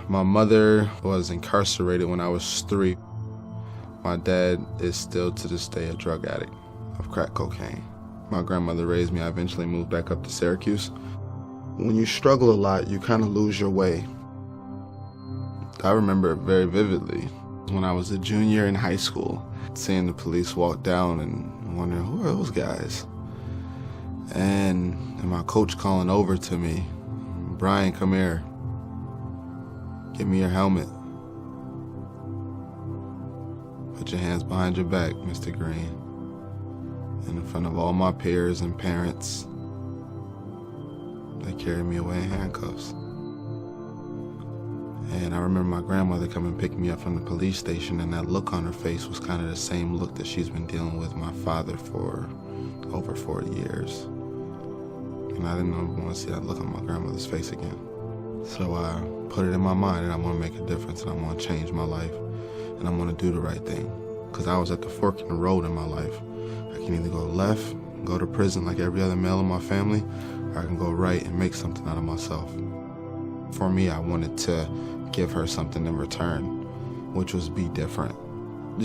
My mother was incarcerated when I was 3. My dad is still to this day a drug addict of crack cocaine. My grandmother raised me. I eventually moved back up to Syracuse. When you struggle a lot, you kind of lose your way. I remember it very vividly when I was a junior in high school, seeing the police walk down and wondering, who are those guys? And my coach calling over to me, Brian, come here. Give me your helmet. Put your hands behind your back, Mr. Greene. And in front of all my peers and parents, they carried me away in handcuffs. And I remember my grandmother coming and pick me up from the police station, and that look on her face was kind of the same look that she's been dealing with my father for over 40 years. And I didn't want to see that look on my grandmother's face again. So I put it in my mind that I want to make a difference and I want to change my life and I want to do the right thing. Because I was at the fork in the road in my life. I can either go left, go to prison like every other male in my family, or I can go right and make something out of myself. For me, I wanted to give her something in return, which was be different.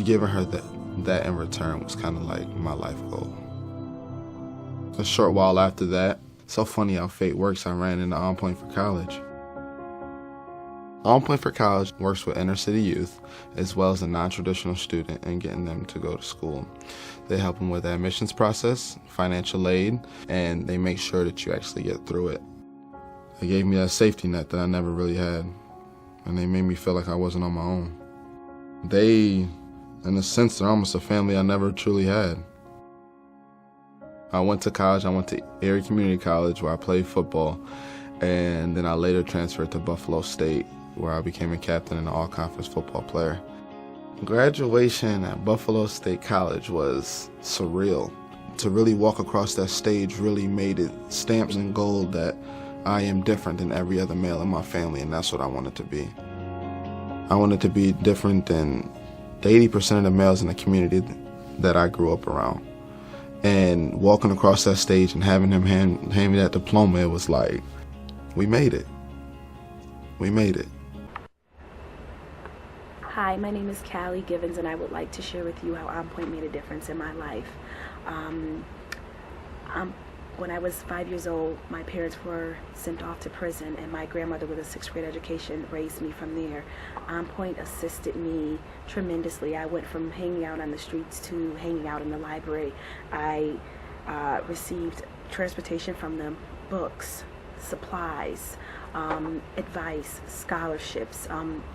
Giving her that in return was kind of like my life goal. A short while after that, so funny how fate works, I ran into On Point for College. On Point for College works with inner city youth as well as a non-traditional student and getting them to go to school. They help them with the admissions process, financial aid, and they make sure that you actually get through it. They gave me that safety net that I never really had, and they made me feel like I wasn't on my own. They, in a sense, they're almost a family I never truly had. I went to college. I went to Erie Community College where I played football, and then I later transferred to Buffalo State where I became a captain and an all-conference football player. Graduation at Buffalo State College was surreal. To really walk across that stage really made it stamped in gold that I am different than every other male in my family, and that's what I wanted to be. I wanted to be different than the 80% of the males in the community that I grew up around. And walking across that stage and having him hand me that diploma, it was like, we made it. We made it. Hi, my name is Callie Givens, and I would like to share with you how On Point made a difference in my life. When I was 5 years old, my parents were sent off to prison, and my grandmother with a 6th grade education raised me from there. On Point assisted me tremendously. I went from hanging out on the streets to hanging out in the library. I received transportation from them, books, supplies, advice, scholarships.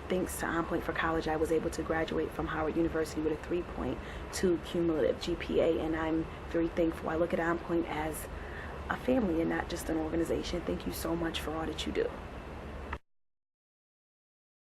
Thanks to On Point for College, I was able to graduate from Howard University with a 3.2 cumulative GPA, and I'm very thankful. I look at On Point as a family and not just an organization. Thank you so much for all that you do.